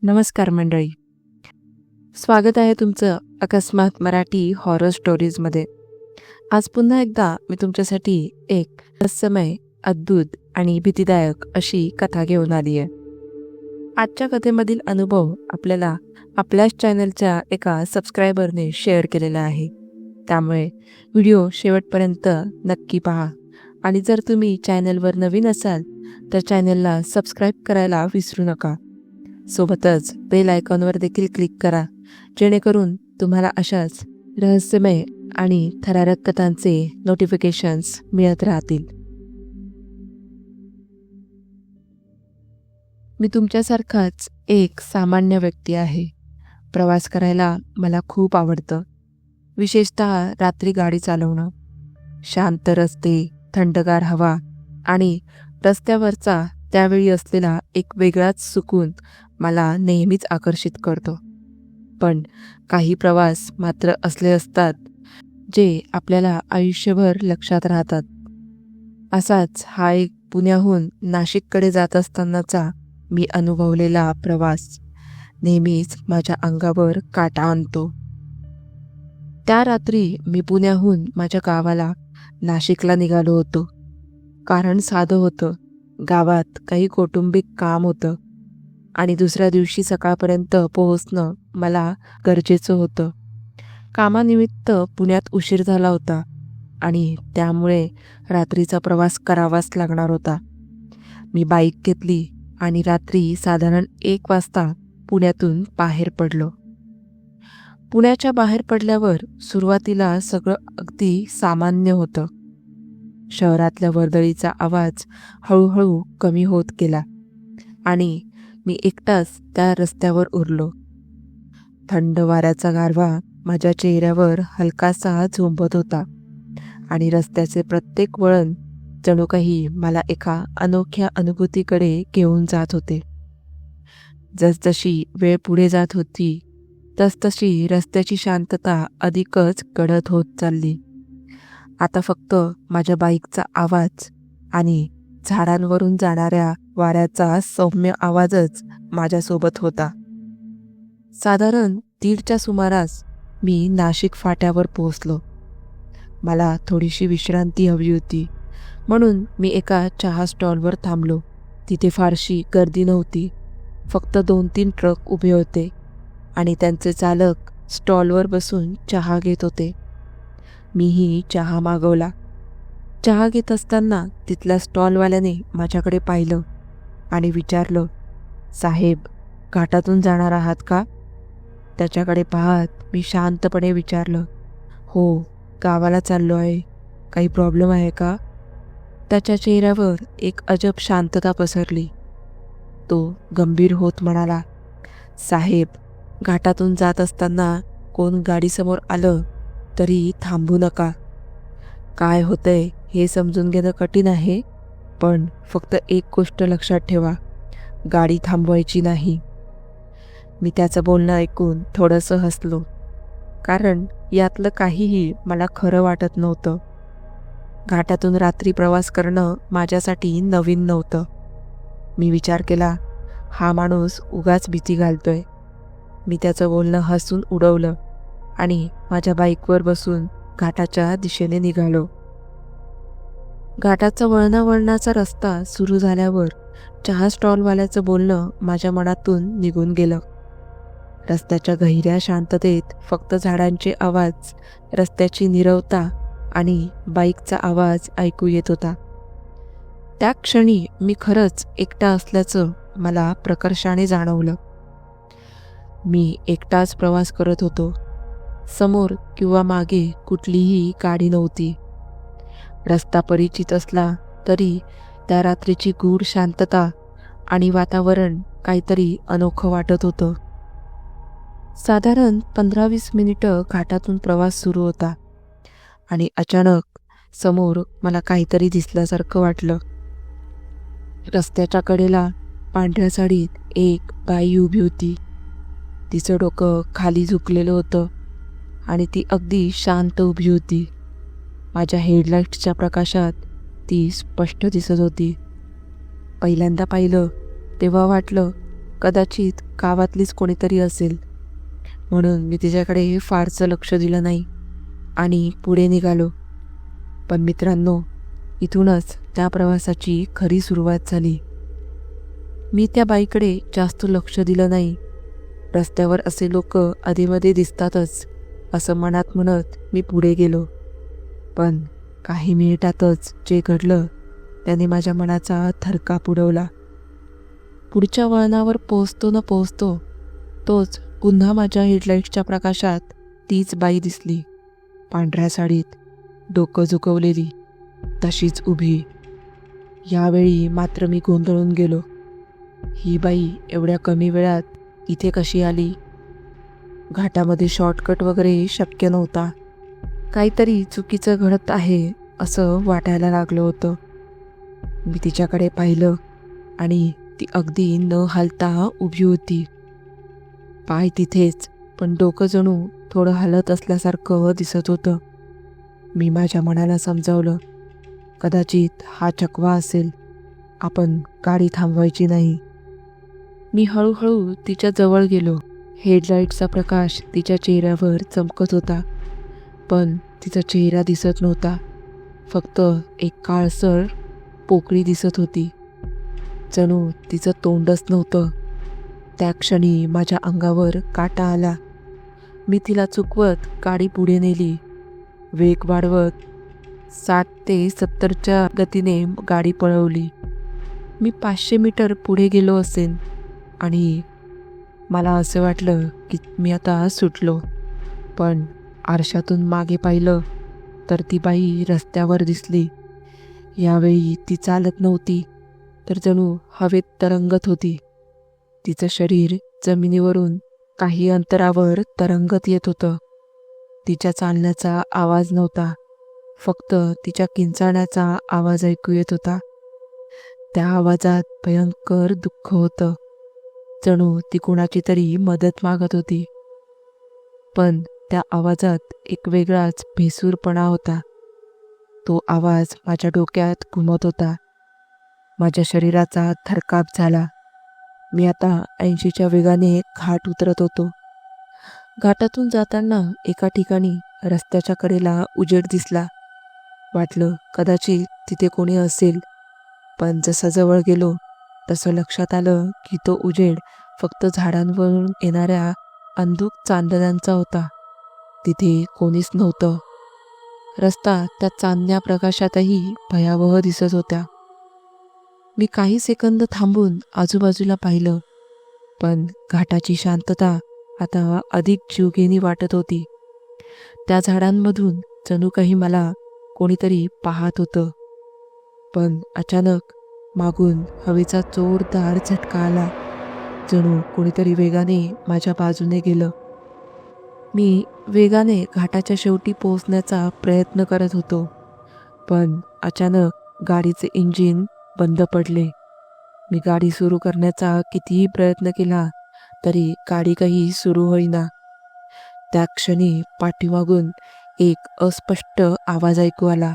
नमस्कार मंडळी. स्वागत आहे तुमचं अकस्मात मराठी हॉरर स्टोरीजमध्ये. आज पुन्हा एकदा मी तुमच्यासाठी एक रहस्यमय, अद्भुत आणि भीतीदायक अशी कथा घेऊन आली आहे. आजच्या कथेमधील अनुभव आपल्याला आपल्याच चॅनलच्या एका सबस्क्रायबरने शेअर केलेला आहे. त्यामुळे व्हिडिओ शेवटपर्यंत नक्की पहा. आणि जर तुम्ही चॅनलवर नवीन असाल तर चॅनलला सबस्क्राईब करायला विसरू नका. सोबतच बेल आयकॉनवर देखील क्लिक करा, जेणेकरून तुम्हाला अशाच रहस्यमय आणि थरारक कथांचे नोटिफिकेशन्स मिळत राहतील. मी तुमच्यासारखाच एक सामान्य व्यक्ती आहे. प्रवास करायला मला खूप आवडतं, विशेषतः रात्री गाडी चालवणं. शांत रस्ते, थंडगार हवा आणि रस्त्यावरचा त्यावेळी असलेला एक वेगळाच सुकून मला नेहमीच आकर्षित करतो. पण काही प्रवास मात्र असले असतात जे आपल्याला आयुष्यभर लक्षात राहतात. असाच हा एक पुण्याहून नाशिककडे जात असतानाचा मी अनुभवलेला प्रवास नेहमीच माझ्या अंगावर काटा आणतो. त्या रात्री मी पुण्याहून माझ्या गावाला नाशिकला निघालो होतो. कारण साधं होतं. गावात काही कौटुंबिक काम होतं आणि दुसऱ्या दिवशी सकाळपर्यंत पोहोचणं मला गरजेचं होतं. कामानिमित्त पुण्यात उशीर झाला होता आणि त्यामुळे रात्रीचा प्रवास करावाच लागणार होता. मी बाईक घेतली आणि रात्री साधारण 1 वाजता पुण्यातून बाहेर पडलो. पुण्याच्या बाहेर पडल्यावर सुरुवातीला सगळं अगदी सामान्य होतं. शहरातल्या वर्दळीचा आवाज हळूहळू कमी होत गेला आणि मी एकटाच त्या रस्त्यावर उरलो. थंड वाऱ्याचा गारवा माझ्या चेहऱ्यावर हलकासा झोंबत होता आणि रस्त्याचे प्रत्येक वळण जणू काही मला एका अनोख्या अनुभूतीकडे घेऊन जात होते. जसजशी वेळ पुढे जात होती तसतशी रस्त्याची शांतता अधिकच गडद होत चालली. आता फक्त माझ्या बाईकचा आवाज आणि झाडांवरून जाणाऱ्या वाऱ्याचा सौम्य आवाजच माझ्यासोबत होता. साधारण 1:30च्या सुमारास मी नाशिक फाट्यावर पोहोचलो. मला थोडीशी विश्रांती हवी होती, म्हणून मी एका चहा स्टॉलवर थांबलो. तिथे फारशी गर्दी नव्हती. फक्त 2-3 ट्रक उभे होते आणि त्यांचे चालक स्टॉलवर बसून चहा घेत होते. मीही चहा मागवला. चहा घेत असताना तिथल्या स्टॉलवाल्याने माझ्याकडे पाहिलं आणि विचारलं, "साहेब, घाटातून जाणार आहात का?" त्याच्याकडे पाहत मी शांतपणे विचारलं, "हो, गावाला चाललो आहे. काही प्रॉब्लेम आहे का?" त्याच्या चेहऱ्यावर एक अजब शांतता पसरली. तो गंभीर होत म्हणाला, "साहेब, घाटातून जात असताना कोण गाडीसमोर आलं तरी थांबू नका. काय होतंय हे समजून घेणं कठीण आहे, पण फक्त एक गोष्ट लक्षात ठेवा, गाडी थांबवायची नाही." मी त्याचं बोलणं ऐकून थोडंसं हसलो, कारण यातलं काहीही मला खरं वाटत नव्हतं. घाटातून रात्री प्रवास करणं माझ्यासाठी नवीन नव्हतं. मी विचार केला, हा माणूस उगाच भीती घालतोय. मी त्याचं बोलणं हसून उडवलं आणि माझ्या बाईकवर बसून घाटाच्या दिशेने निघालो. घाटाचा वळणावळणाचा रस्ता सुरू झाल्यावर चहा स्टॉलवाल्याचं बोलणं माझ्या मनातून निघून गेलं. रस्त्याच्या गहिऱ्या शांततेत फक्त झाडांचे आवाज, रस्त्याची नीरवता आणि बाईकचा आवाज ऐकू येत होता. त्या क्षणी मी खरंच एकटा असल्याचं मला प्रकर्षाने जाणवलं. मी एकटाच प्रवास करत होतो. समोर किंवा मागे कुठलीही गाडी नव्हती. रस्ता परिचित असला तरी त्या रात्रीची गूढ शांतता आणि वातावरण काहीतरी अनोखं वाटत होतं. साधारण 15-20 मिनिटं घाटातून प्रवास सुरू होता आणि अचानक समोर मला काहीतरी दिसल्यासारखं वाटलं. रस्त्याच्या कडेला पांढऱ्या साडीत एक बाई उभी होती. तिचं डोकं खाली झुकलेलं होतं आणि ती अगदी शांत उभी होती. माझ्या हेडलाईट्सच्या प्रकाशात ती स्पष्ट दिसत होती. पहिल्यांदा पाहिलं तेव्हा वाटलं कदाचित गावातलीच कोणीतरी असेल, म्हणून मी तिच्याकडे फारसं लक्ष दिलं नाही आणि पुढे निघालो. पण मित्रांनो, इथूनच त्या प्रवासाची खरी सुरुवात झाली. मी त्या बाईकडे जास्त लक्ष दिलं नाही. रस्त्यावर असे लोक अधेमध्ये दिसतातच असं मनात म्हणत मी पुढे गेलो. पण काही मिनिटातच जे घडलं त्याने माझ्या मनाचा थरकाप उडवला. पुढच्या वळणावर पोहोचतो न पोहोचतो तोच पुन्हा माझ्या हेडलाईट्सच्या प्रकाशात तीच बाई दिसली. पांढऱ्या साडीत, डोकं झुकवलेली, तशीच उभी. यावेळी मात्र मी गोंधळून गेलो. ही बाई एवढ्या कमी वेळात इथे कशी आली? घाटामध्ये शॉर्टकट वगैरे शक्य नव्हता. काहीतरी चुकीचं घडत आहे असं वाटायला लागलं होतं. मी तिच्याकडे पाहिलं आणि ती अगदी न हालता उभी होती. पाय तिथेच, पण डोकं जणू थोडं हलत असल्यासारखं दिसत होतं. मी माझ्या मनाला समजावलं, कदाचित हा चकवा असेल, आपण गाडी थांबवायची नाही. मी हळूहळू तिच्या जवळ गेलो. हेडलाईटचा प्रकाश तिच्या चेहऱ्यावर चमकत होता, पण तिचा चेहरा दिसत नव्हता. फक्त एक काळसर पोकळी दिसत होती. जणू तिचं तोंडच नव्हतं. त्या क्षणी माझ्या अंगावर काटा आला. मी तिला चुकवत गाडी पुढे नेली. वेग वाढवत 60 ते 70च्या गतीने गाडी पळवली. मी 500 मीटर पुढे गेलो असेन आणि मला असं वाटलं की मी आता सुटलो. पण आरशातून मागे पाहिलं तर ती बाई रस्त्यावर दिसली. यावेळी ती चालत नव्हती, तर जणू हवेत तरंगत होती. तिचं शरीर जमिनीवरून काही अंतरावर तरंगत येत होतं. तिच्या चालण्याचा आवाज नव्हता, फक्त तिच्या किंचाळण्याचा आवाज ऐकू येत होता. त्या आवाजात भयंकर दुःख होतं. जणू ती कुणाची तरी मदत मागत होती. पण त्या आवाजात एक वेगळाच भेसूरपणा होता. तो आवाज माझ्या डोक्यात घुमत होता. माझ्या शरीराचा थरकाप झाला. मी आता 80च्या वेगाने घाट उतरत होतो. घाटातून जाताना एका ठिकाणी रस्त्याच्या कडेला उजेड दिसला. वाटलं कदाचित तिथे कोणी असेल, पण जसा जवळ गेलो तसं लक्षात आलं की तो उजेड फक्त झाडांवरून येणाऱ्या अंधुक चांदण्यांचा होता. तिथे कोणीच नव्हतं. रस्ता त्या चांदण्या प्रकाशातही भयावह दिसत होता. मी काही सेकंद थांबून आजूबाजूला पाहिलं, पण घाटाची शांतता आता अधिक जीवघेणी वाटत होती. त्या झाडांमधून जणू काही मला कोणीतरी पाहत होतं. पण अचानक मागून हवेचा जोरदार झटका आला. जणू कोणीतरी वेगाने माझ्या बाजूने गेलं. मी वेगाने घाटाच्या शेवटी पोहोचण्याचा प्रयत्न करत होतो, पण अचानक गाडीचे इंजिन बंद पडले. मी गाडी सुरू करण्याचा कितीही प्रयत्न केला तरी गाडी काही सुरू होईना. त्या क्षणी पाठीमागून एक अस्पष्ट आवाज ऐकू आला,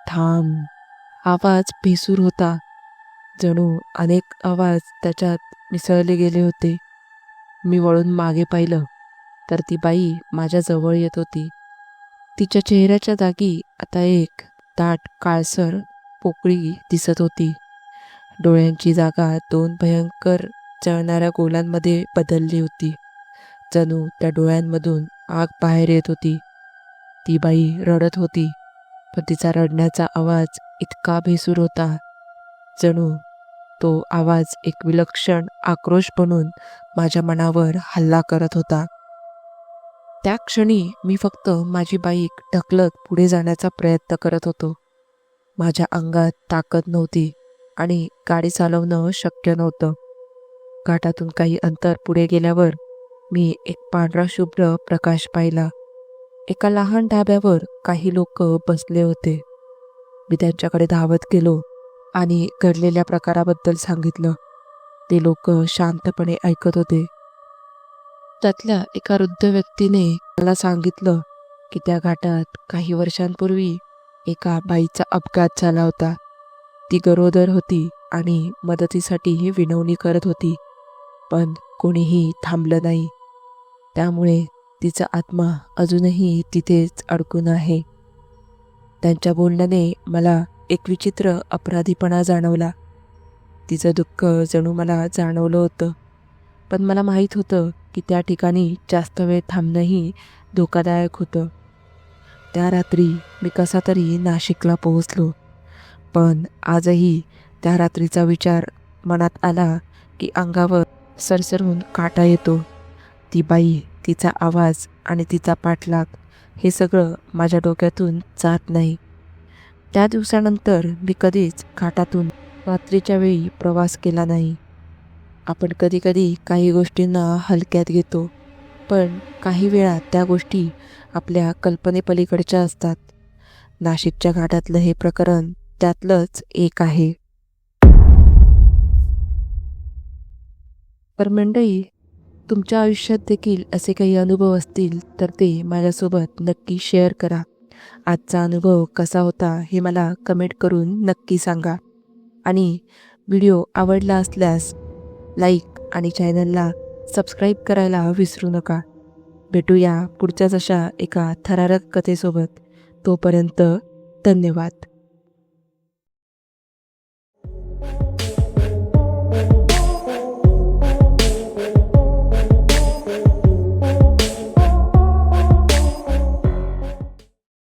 थांब. आवाज भेसूर होता. जणू अनेक आवाज त्याच्यात मिसळले गेले होते. मी वळून मागे पाहिलं तर ती बाई माझ्या जवळ येत होती. तिच्या चेहऱ्याच्या जागी आता एक दाट काळसर पोकळी दिसत होती. डोळ्यांची जागा 2 भयंकर जळणाऱ्या गोलांमध्ये बदलली होती. जणू त्या डोळ्यांमधून आग बाहेर येत होती. ती बाई रडत होती, पण तिचा रडण्याचा आवाज इतका भेसूर होता, जणू तो आवाज एक विलक्षण आक्रोश बनून माझ्या मनावर हल्ला करत होता. त्या क्षणी मी फक्त माझी बाईक ढकलत पुढे जाण्याचा प्रयत्न करत होतो. माझ्या अंगात ताकद नव्हती आणि गाडी चालवणं शक्य नव्हतं. घाटातून काही अंतर पुढे गेल्यावर मी एक पांढरा शुभ्र प्रकाश पाहिला. एका लहान ढाब्यावर काही लोक बसले होते. मी त्यांच्याकडे धावत गेलो आणि घडलेल्या प्रकाराबद्दल सांगितलं. ते लोक शांतपणे ऐकत होते. त्यातल्या एका वृद्ध व्यक्तीने मला सांगितलं की त्या घाटात काही वर्षांपूर्वी एका बाईचा अपघात झाला होता. ती गरोदर होती आणि मदतीसाठी विनवणी करत होती. पण कोणीही थांबलं नाही. त्यामुळे तिचा आत्मा अजूनही तिथेच अडकून आहे. त्यांच्या बोलण्याने मला एक विचित्र अपराधीपणा जाणवला. तिचं दुःख जणू मला जाणवलं होतं. पण मला माहीत होतं की त्या ठिकाणी जास्त वेळ थांबणंही धोकादायक होतं. त्या रात्री मी कसा तरी नाशिकला पोहोचलो. पण आजही त्या रात्रीचा विचार मनात आला की अंगावर सरसरून काटा येतो. ती बाई, तिचा आवाज आणि तिचा पाठलाग हे सगळं माझ्या डोक्यातून जात नाही. त्या दिवसानंतर मी कधीच घाटातून रात्रीच्या वेळी प्रवास केला नाही. आपण कधीकधी काही गोष्टींना हलक्यात घेतो, पण काही वेळा त्या गोष्टी आपल्या कल्पनेपलीकडच्या असतात. नाशिकच्या घाटातलं हे प्रकरण त्यातलंच एक आहे. तर मंडळी, तुमच्या आयुष्यात देखील असे काही अनुभव असतील तर ते माझ्यासोबत नक्की शेअर करा. आजचा अनुभव कसा होता हे मला कमेंट करून नक्की सांगा. आणि व्हिडिओ आवडला असल्यास लाईक आणि चॅनलला सबस्क्राईब करायला विसरू नका. भेटूया पुढच्याच अशा एका थरारक कथेसोबत. तोपर्यंत धन्यवाद.